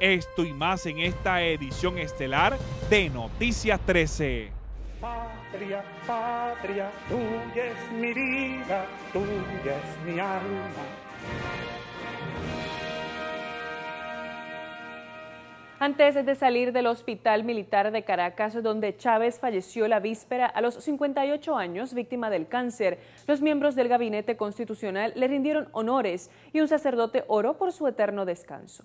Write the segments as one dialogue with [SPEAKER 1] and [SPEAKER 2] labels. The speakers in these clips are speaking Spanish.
[SPEAKER 1] Esto y más en esta edición estelar de Noticias 13.
[SPEAKER 2] Patria, patria, tuya es mi vida, tuya es mi alma.
[SPEAKER 3] Antes de salir del Hospital Militar de Caracas, donde Chávez falleció la víspera a los 58 años, víctima del cáncer, los miembros del Gabinete Constitucional le rindieron honores y un sacerdote oró por su eterno descanso.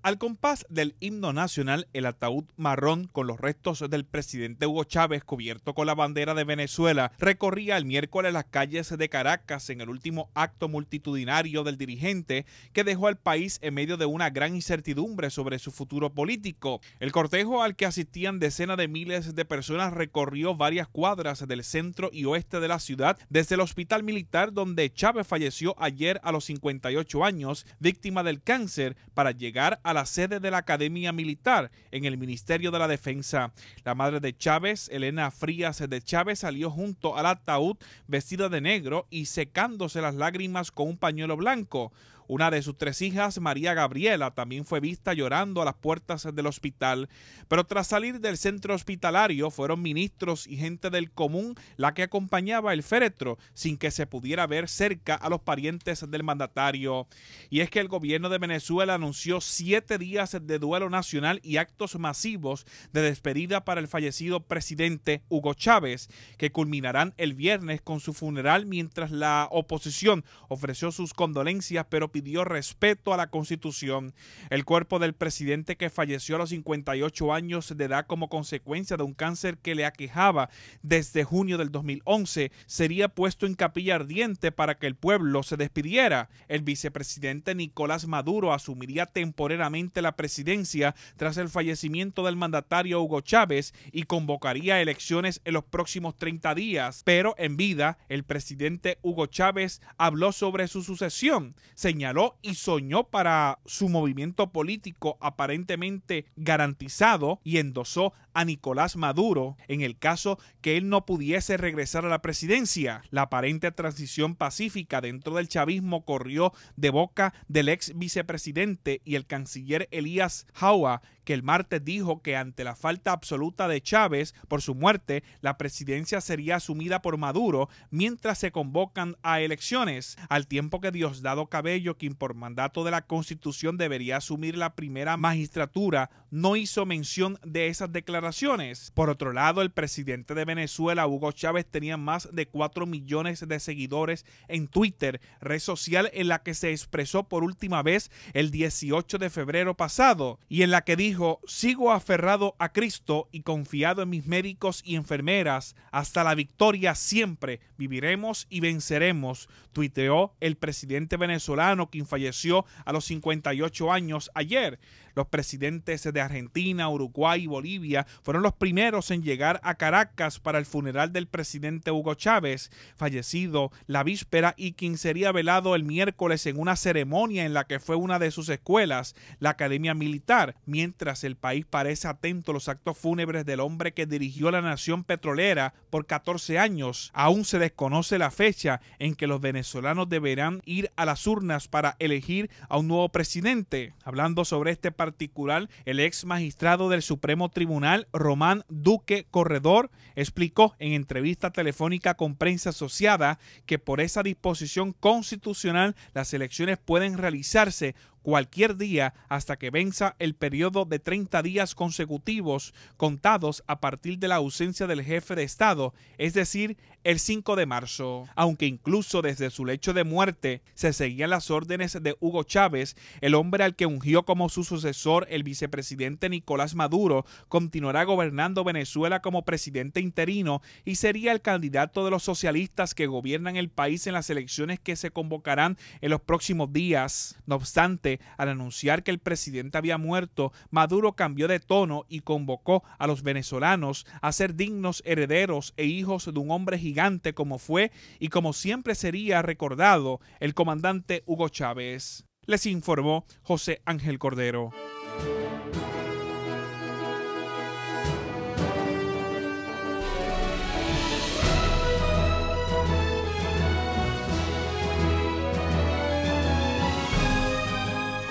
[SPEAKER 1] Al compás del himno nacional, el ataúd marrón con los restos del presidente Hugo Chávez cubierto con la bandera de Venezuela recorría el miércoles las calles de Caracas en el último acto multitudinario del dirigente que dejó al país en medio de una gran incertidumbre sobre su futuro político. El cortejo al que asistían decenas de miles de personas recorrió varias cuadras del centro y oeste de la ciudad desde el Hospital Militar donde Chávez falleció ayer a los 58 años, víctima del cáncer, para llegar a la sede de la Academia Militar en el Ministerio de la Defensa. La madre de Chávez, Elena Frías de Chávez, salió junto al ataúd vestida de negro y secándose las lágrimas con un pañuelo blanco. Una de sus 3 hijas, María Gabriela, también fue vista llorando a las puertas del hospital. Pero tras salir del centro hospitalario, fueron ministros y gente del común la que acompañaba el féretro, sin que se pudiera ver cerca a los parientes del mandatario. Y es que el gobierno de Venezuela anunció 7 días de duelo nacional y actos masivos de despedida para el fallecido presidente Hugo Chávez, que culminarán el viernes con su funeral, mientras la oposición ofreció sus condolencias, pero pidió respeto a la Constitución. El cuerpo del presidente, que falleció a los 58 años de edad como consecuencia de un cáncer que le aquejaba desde junio del 2011, sería puesto en capilla ardiente para que el pueblo se despidiera. El vicepresidente Nicolás Maduro asumiría temporalmente la presidencia tras el fallecimiento del mandatario Hugo Chávez y convocaría elecciones en los próximos 30 días. Pero en vida, el presidente Hugo Chávez habló sobre su sucesión, señaló y soñó para su movimiento político aparentemente garantizado y endosó a Nicolás Maduro en el caso que él no pudiese regresar a la presidencia. La aparente transición pacífica dentro del chavismo corrió de boca del ex vicepresidente y el canciller Elías Jaua, que el martes dijo que ante la falta absoluta de Chávez por su muerte, la presidencia sería asumida por Maduro mientras se convocan a elecciones, al tiempo que Diosdado Cabello, quien por mandato de la Constitución debería asumir la primera magistratura, no hizo mención de esas declaraciones. Por otro lado, el presidente de Venezuela, Hugo Chávez, tenía más de 4 millones de seguidores en Twitter, red social en la que se expresó por última vez el 18 de febrero pasado y en la que dijo: sigo aferrado a Cristo y confiado en mis médicos y enfermeras. Hasta la victoria siempre viviremos y venceremos, tuiteó el presidente venezolano, quien falleció a los 58 años ayer. Los presidentes de Argentina, Uruguay y Bolivia fueron los primeros en llegar a Caracas para el funeral del presidente Hugo Chávez, fallecido la víspera y quien sería velado el miércoles en una ceremonia en la que fue una de sus escuelas, la Academia Militar. Mientras el país parece atento a los actos fúnebres del hombre que dirigió la nación petrolera por 14 años, aún se desconoce la fecha en que los venezolanos deberán ir a las urnas para elegir a un nuevo presidente. Hablando sobre este particular, el ex magistrado del Supremo Tribunal, Román Duque Corredor, explicó en entrevista telefónica con Prensa Asociada que por esa disposición constitucional las elecciones pueden realizarse cualquier día hasta que venza el periodo de 30 días consecutivos contados a partir de la ausencia del jefe de Estado, es decir, el 5 de marzo. Aunque incluso desde su lecho de muerte se seguían las órdenes de Hugo Chávez, el hombre al que ungió como su sucesor el vicepresidente Nicolás Maduro continuará gobernando Venezuela como presidente interino y sería el candidato de los socialistas que gobiernan el país en las elecciones que se convocarán en los próximos días. No obstante, al anunciar que el presidente había muerto, Maduro cambió de tono y convocó a los venezolanos a ser dignos herederos e hijos de un hombre gigante como fue y como siempre sería recordado el comandante Hugo Chávez. Les informó José Ángel Cordero.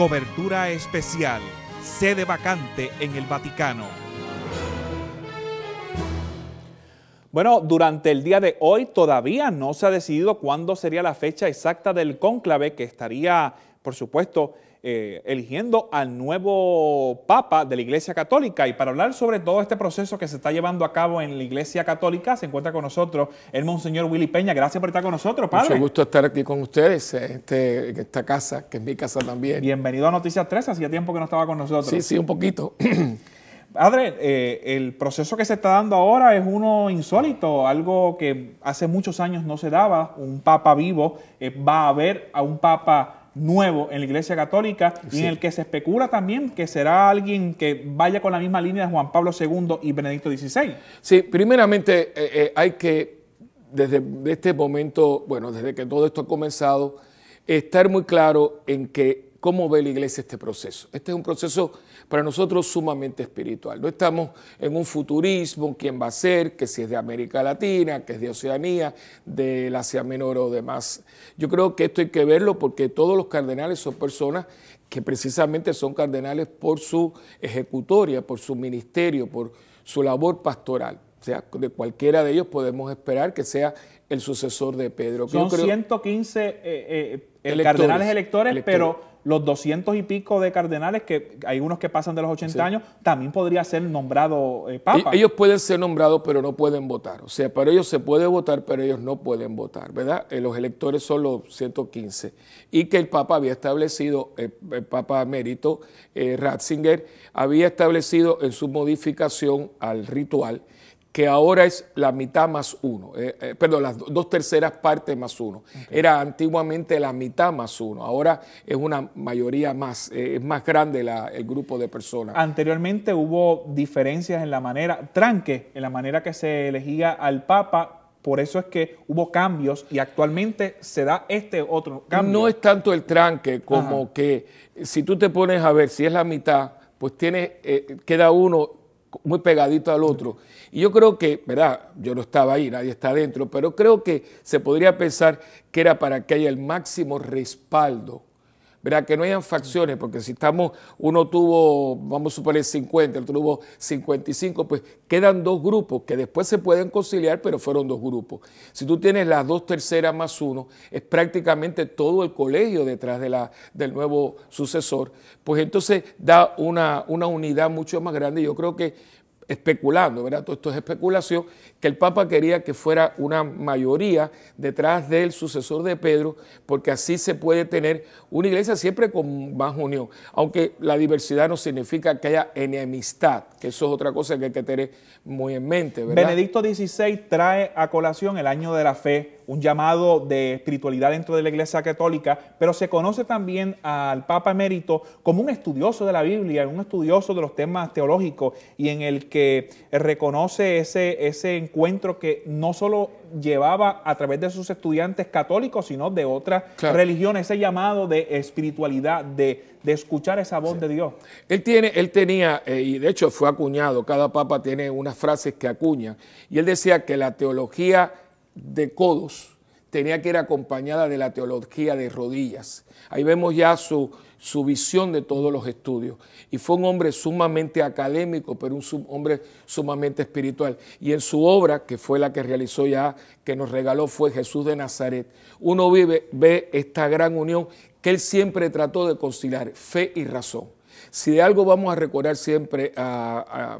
[SPEAKER 1] Cobertura especial. Sede vacante en el Vaticano. Bueno, durante el día de hoy todavía no se ha decidido cuándo sería la fecha exacta del cónclave que estaría, por supuesto, eligiendo al nuevo Papa de la Iglesia Católica. Y para hablar sobre todo este proceso que se está llevando a cabo en la Iglesia Católica, se encuentra con nosotros el Monseñor Willy Peña. Gracias por estar con nosotros, Padre.
[SPEAKER 4] Mucho gusto estar aquí con ustedes en esta casa, que es mi casa también.
[SPEAKER 1] Bienvenido a Noticias 3, hacía tiempo que no estaba con nosotros.
[SPEAKER 4] Sí, un poquito.
[SPEAKER 1] Padre, el proceso que se está dando ahora es uno insólito, algo que hace muchos años no se daba. Un Papa vivo, va a haber a un Papa nuevo en la Iglesia Católica, y en el que se especula también que será alguien que vaya con la misma línea de Juan Pablo II y Benedicto XVI.
[SPEAKER 4] Sí, primeramente hay que, desde este momento, bueno, desde que todo esto ha comenzado, estar muy claro en que cómo ve la Iglesia este proceso. Este es un proceso para nosotros sumamente espiritual. No estamos en un futurismo, quién va a ser, que si es de América Latina, que es de Oceanía, del Asia Menor o demás. Yo creo que esto hay que verlo porque todos los cardenales son personas que precisamente son cardenales por su ejecutoria, por su ministerio, por su labor pastoral. O sea, de cualquiera de ellos podemos esperar que sea el sucesor de Pedro.
[SPEAKER 1] Son 115 cardenales electores, pero los 200 y pico de cardenales, que hay unos que pasan de los 80 años, también podría ser nombrado Papa.
[SPEAKER 4] Ellos pueden ser nombrados, pero no pueden votar. O sea, para ellos se puede votar, pero ellos no pueden votar, ¿verdad? Los electores son los 115. Y que el Papa había establecido, el Papa emérito Ratzinger, había establecido en su modificación al ritual que ahora es la mitad más uno, perdón, las 2/3 partes más uno. Okay. Era antiguamente la mitad más uno, ahora es una mayoría más, es más grande el grupo de personas.
[SPEAKER 1] Anteriormente hubo diferencias en la manera, tranque en la manera que se elegía al Papa, por eso es que hubo cambios y actualmente se da este otro cambio.
[SPEAKER 4] No es tanto el tranque como que si tú te pones a ver si es la mitad, pues queda uno muy pegadito al otro. Y yo creo que, ¿verdad? Yo no estaba ahí, nadie está adentro, pero creo que se podría pensar que era para que haya el máximo respaldo, ¿verdad? Que no hayan facciones, porque si uno tuvo, vamos a suponer 50, el otro tuvo 55, pues quedan dos grupos que después se pueden conciliar, pero fueron dos grupos. Si tú tienes las 2/3 más uno, es prácticamente todo el colegio detrás del nuevo sucesor, pues entonces da una unidad mucho más grande. Yo creo que, especulando, ¿verdad? Todo esto es especulación, que el Papa quería que fuera una mayoría detrás del sucesor de Pedro, porque así se puede tener una iglesia siempre con más unión, aunque la diversidad no significa que haya enemistad, que eso es otra cosa que hay que tener muy en mente, ¿verdad?
[SPEAKER 1] Benedicto XVI trae a colación el Año de la Fe, un llamado de espiritualidad dentro de la Iglesia Católica, pero se conoce también al Papa emérito como un estudioso de la Biblia, un estudioso de los temas teológicos, y en el que reconoce ese encuentro que no solo llevaba a través de sus estudiantes católicos, sino de otras religiones, ese llamado de espiritualidad, de escuchar esa voz de Dios.
[SPEAKER 4] Él tenía, y de hecho fue acuñado, cada papa tiene unas frases que acuña, y él decía que la teología de codos tenía que ir acompañada de la teología de rodillas. Ahí vemos ya su visión de todos los estudios. Y fue un hombre sumamente académico, pero un hombre sumamente espiritual. Y en su obra, que fue la que realizó ya, que nos regaló, fue Jesús de Nazaret, uno ve esta gran unión que él siempre trató de conciliar, fe y razón. Si de algo vamos a recordar siempre a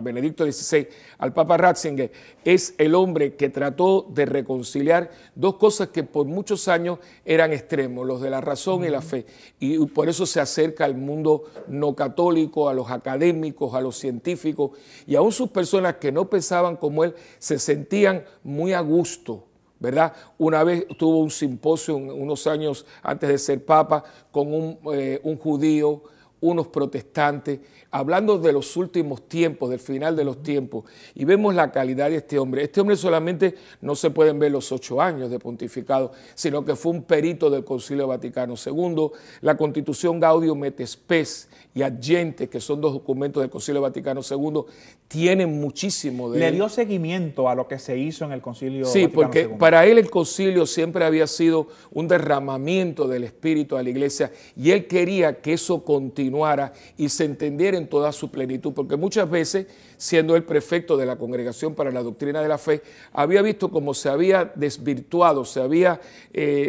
[SPEAKER 4] Benedicto XVI, al Papa Ratzinger, es el hombre que trató de reconciliar dos cosas que por muchos años eran extremos, los de la razón y la fe. Y por eso se acerca al mundo no católico, a los académicos, a los científicos, y aún sus personas que no pensaban como él se sentían muy a gusto, ¿verdad? Una vez tuvo un simposio unos años antes de ser papa con un judío, unos protestantes, hablando de los últimos tiempos, del final de los tiempos, y vemos la calidad de este hombre. Este hombre solamente no se pueden ver los 8 años de pontificado, sino que fue un perito del Concilio Vaticano II, la Constitución Gaudium et Spes y Ad Gentes, que son 2 documentos del Concilio Vaticano II, tienen muchísimo de él.
[SPEAKER 1] ¿Le dio seguimiento a lo que se hizo en el Concilio
[SPEAKER 4] Sí,
[SPEAKER 1] Vaticano
[SPEAKER 4] porque
[SPEAKER 1] II?
[SPEAKER 4] para él el concilio siempre había sido un derramamiento del Espíritu a la Iglesia y él quería que eso continuara y se entendiera en toda su plenitud, porque muchas veces, siendo el prefecto de la Congregación para la Doctrina de la Fe, había visto cómo se había desvirtuado, se había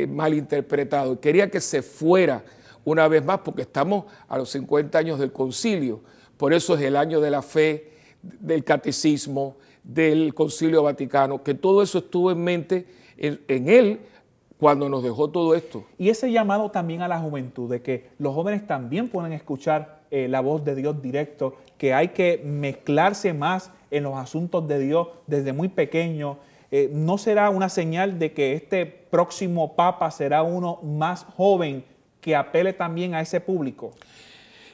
[SPEAKER 4] malinterpretado y quería que se fuera una vez más, porque estamos a los 50 años del concilio. Por eso es el año de la fe, del catecismo, del Concilio Vaticano, que todo eso estuvo en mente en él cuando nos dejó todo esto.
[SPEAKER 1] Y ese llamado también a la juventud, de que los jóvenes también pueden escuchar la voz de Dios directo, que hay que mezclarse más en los asuntos de Dios desde muy pequeño. ¿No será una señal de que este próximo Papa será uno más joven que apele también a ese público?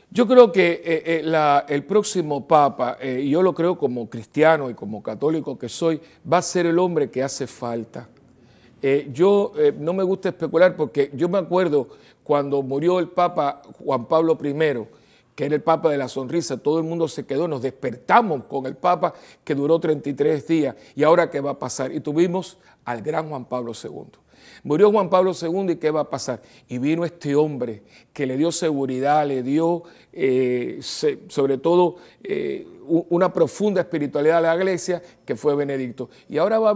[SPEAKER 4] Yo creo que el próximo Papa, y yo lo creo como cristiano y como católico que soy, va a ser el hombre que hace falta. No me gusta especular porque yo me acuerdo cuando murió el Papa Juan Pablo I, que era el Papa de la sonrisa, todo el mundo se quedó, nos despertamos con el Papa que duró 33 días y ahora ¿qué va a pasar? Y tuvimos al gran Juan Pablo II. Murió Juan Pablo II y ¿qué va a pasar? Y vino este hombre que le dio seguridad, le dio sobre todo una profunda espiritualidad a la iglesia, que fue Benedicto. Y ahora va a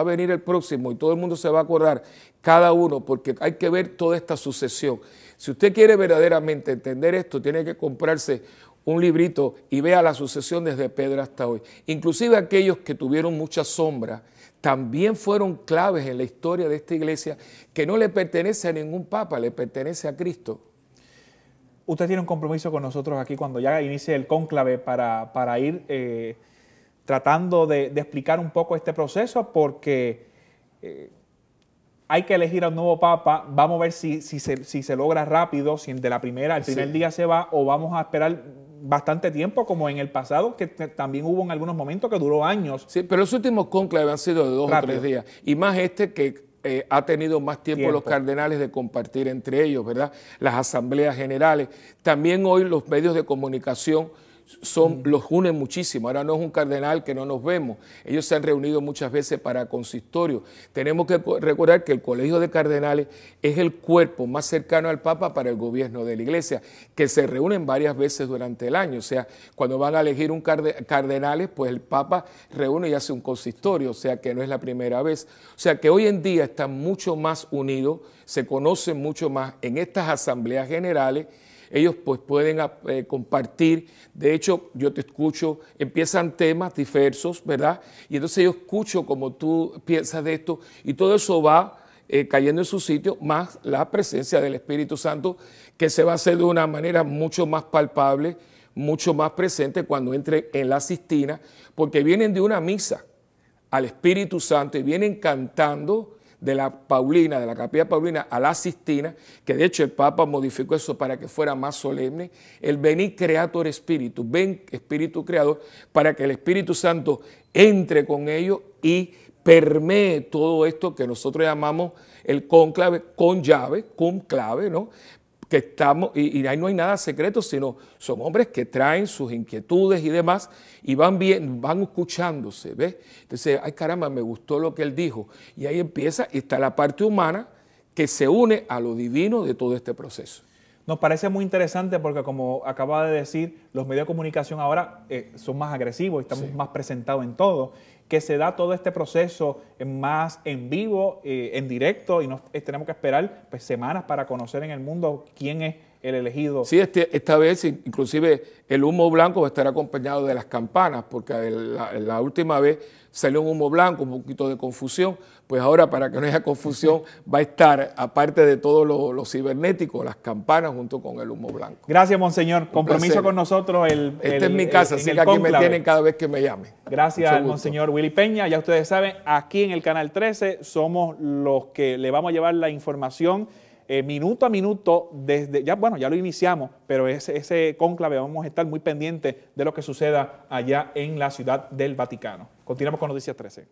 [SPEAKER 4] venir el próximo y todo el mundo se va a acordar, cada uno, porque hay que ver toda esta sucesión. Si usted quiere verdaderamente entender esto, tiene que comprarse un librito y vea la sucesión desde Pedro hasta hoy. Inclusive aquellos que tuvieron mucha sombra, también fueron claves en la historia de esta iglesia, que no le pertenece a ningún papa, le pertenece a Cristo.
[SPEAKER 1] Usted tiene un compromiso con nosotros aquí cuando ya inicie el cónclave para ir tratando de explicar un poco este proceso, porque hay que elegir a un nuevo papa. Vamos a ver si se logra rápido, si el primer día se va, o vamos a esperar bastante tiempo, como en el pasado, que también hubo en algunos momentos que duró años.
[SPEAKER 4] Sí, pero los últimos cónclaves han sido de 2 o 3 días, y más que ha tenido más tiempo los cardenales de compartir entre ellos, ¿verdad? Las asambleas generales. También hoy los medios de comunicación los unen muchísimo. Ahora no es un cardenal que no nos vemos. Ellos se han reunido muchas veces para consistorio. Tenemos que recordar que el Colegio de Cardenales es el cuerpo más cercano al Papa para el gobierno de la Iglesia, que se reúnen varias veces durante el año. O sea, cuando van a elegir un cardenales, pues el Papa reúne y hace un consistorio, o sea que no es la primera vez. O sea que hoy en día están mucho más unidos, se conocen mucho más en estas asambleas generales. Ellos pues pueden compartir. De hecho, yo te escucho, empiezan temas diversos, ¿verdad? Y entonces yo escucho como tú piensas de esto y todo eso va cayendo en su sitio, más la presencia del Espíritu Santo, que se va a hacer de una manera mucho más palpable, mucho más presente cuando entre en la Sistina, porque vienen de una misa al Espíritu Santo y vienen cantando de la Paulina, de la Capilla Paulina a la Sistina, que de hecho el Papa modificó eso para que fuera más solemne, el Veni Creator Spiritus, ven Espíritu Creador, para que el Espíritu Santo entre con ellos y permee todo esto que nosotros llamamos el cónclave, con llave, con clave, ¿no? Que estamos, y ahí no hay nada secreto, sino son hombres que traen sus inquietudes y demás, y van escuchándose, ¿ves? Entonces, ay caramba, me gustó lo que él dijo, y ahí empieza, y está la parte humana que se une a lo divino de todo este proceso.
[SPEAKER 1] Nos parece muy interesante porque, como acaba de decir, los medios de comunicación ahora son más agresivos y estamos más presentados en todo, que se da todo este proceso más en vivo, en directo, y tenemos que esperar pues, semanas para conocer en el mundo quién es el elegido.
[SPEAKER 4] Sí, esta vez inclusive el humo blanco va a estar acompañado de las campanas, porque la última vez salió un humo blanco, un poquito de confusión, pues ahora para que no haya confusión va a estar, aparte de todo lo cibernético, las campanas junto con el humo blanco.
[SPEAKER 1] Gracias, Monseñor. Compromiso con nosotros.
[SPEAKER 4] Esta es mi casa, así que aquí me tienen cada vez que me llamen.
[SPEAKER 1] Gracias al Monseñor Willy Peña. Ya ustedes saben, aquí en el Canal 13 somos los que le vamos a llevar la información minuto a minuto desde, ya lo iniciamos, pero ese cónclave vamos a estar muy pendientes de lo que suceda allá en la Ciudad del Vaticano. Continuamos con Noticias 13.